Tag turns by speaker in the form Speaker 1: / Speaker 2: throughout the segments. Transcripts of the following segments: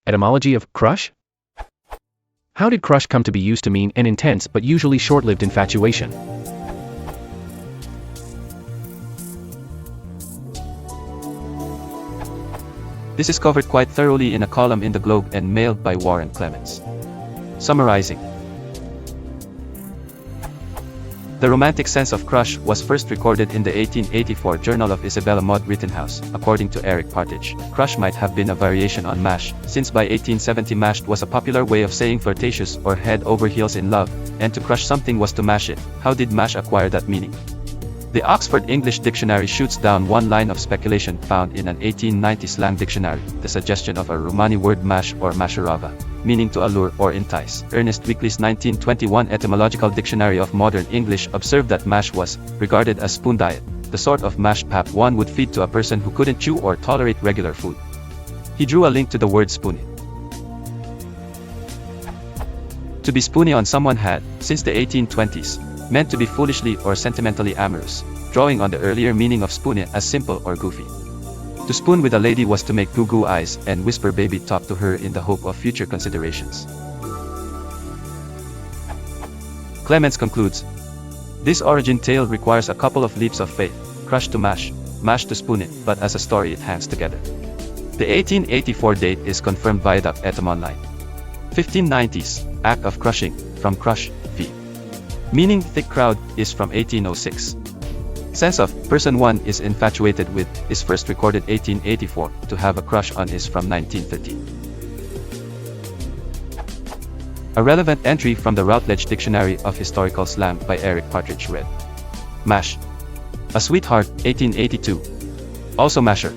Speaker 1: Etymology of crush? How did crush come to be used to mean an intense but usually short-lived infatuation?
Speaker 2: This is covered quite thoroughly in a column in the Globe and Mail by Warren Clements. Summarizing. The romantic sense of crush was first recorded in the 1884 Journal of Isabella Maud Rittenhouse. According to Eric Partridge, crush might have been a variation on mash, since by 1870 mashed was a popular way of saying flirtatious or head over heels in love, and to crush something was to mash it. How did mash acquire that meaning? The Oxford English Dictionary shoots down one line of speculation found in an 1890 slang dictionary, the suggestion of a Romani word mash or masharava, meaning to allure or entice. Ernest Weekly's 1921 Etymological Dictionary of Modern English observed that mash was regarded as spoon diet, the sort of mashed pap one would feed to a person who couldn't chew or tolerate regular food. He drew a link to the word spoony. To be spoony on someone had, since the 1820s, meant to be foolishly or sentimentally amorous, drawing on the earlier meaning of spoony as simple or goofy. To spoon with a lady was to make goo-goo eyes and whisper baby talk to her in the hope of future considerations. Clements concludes, this origin tale requires a couple of leaps of faith, crush to mash, mash to spoon it, but as a story it hangs together. The 1884 date is confirmed via the Etymon line. 1590s, act of crushing, from crush, fee. Meaning thick crowd, is from 1806. Sense of person one is infatuated with is first recorded 1884, to have a crush on is from 1913. A relevant entry from the Routledge Dictionary of Historical Slang by Eric Partridge read, mash. A sweetheart, 1882. Also masher.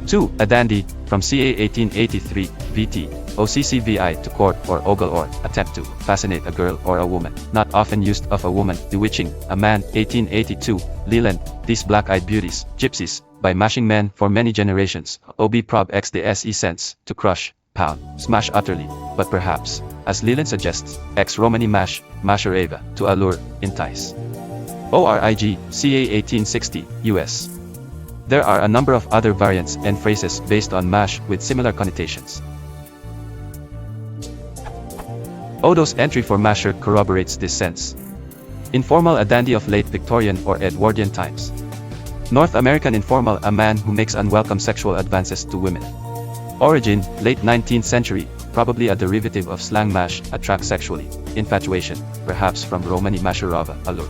Speaker 2: 2. A dandy, from ca 1883, vt. OCCVI to court or ogle or attempt to fascinate a girl or a woman, not often used of a woman, bewitching a man, 1882, Leland, these black-eyed beauties, gypsies, by mashing men for many generations, ob prob x the se sense, to crush, pound, smash utterly, but perhaps, as Leland suggests, ex Romani mash, mashareva, to allure, entice. ORIG, ca 1860, US. There are a number of other variants and phrases based on mash with similar connotations. Odo's entry for masher corroborates this sense. Informal, a dandy of late Victorian or Edwardian times. North American informal, a man who makes unwelcome sexual advances to women. Origin, late 19th century, probably a derivative of slang mash, attract sexually, infatuation, perhaps from Romani masharava, allure.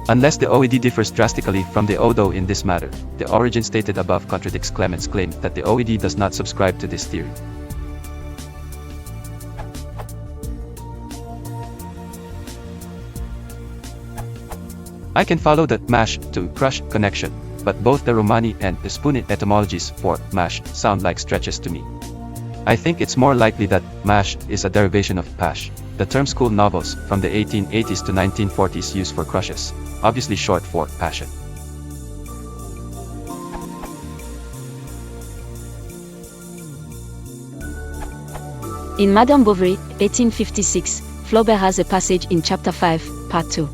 Speaker 2: Unless the OED differs drastically from the Odo in this matter, the origin stated above contradicts Clements' claim that the OED does not subscribe to this theory. I can follow the mash to crush connection, but both the Romani and the spoony etymologies for mash sound like stretches to me. I think it's more likely that mash is a derivation of pash, the term school novels from the 1880s to 1940s used for crushes, obviously short for passion.
Speaker 3: In Madame Bovary, 1856, Flaubert has a passage in Chapter 5, Part 2.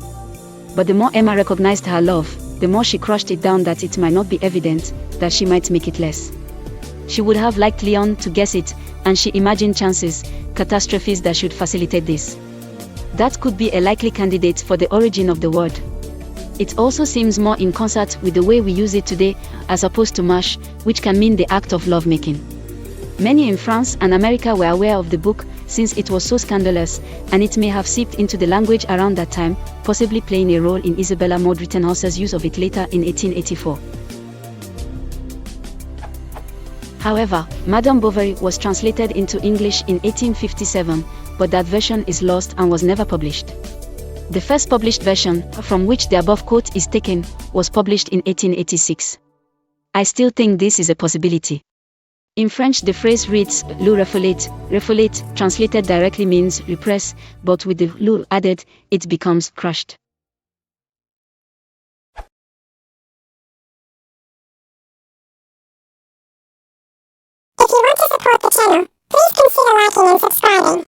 Speaker 3: But the more Emma recognized her love, the more she crushed it down that it might not be evident, that she might make it less. She would have liked Leon to guess it, and she imagined chances, catastrophes that should facilitate this. That could be a likely candidate for the origin of the word. It also seems more in concert with the way we use it today, as opposed to mash, which can mean the act of lovemaking. Many in France and America were aware of the book, since it was so scandalous, and it may have seeped into the language around that time, possibly playing a role in Isabella Maud Rittenhouse's use of it later in 1884. However, Madame Bovary was translated into English in 1857, but that version is lost and was never published. The first published version, from which the above quote is taken, was published in 1886. I still think this is a possibility. In French the phrase reads le refoulate. Refoulate, translated directly means repress, but with the le added, it becomes crushed.
Speaker 4: If you want to support the channel, please consider liking and subscribing.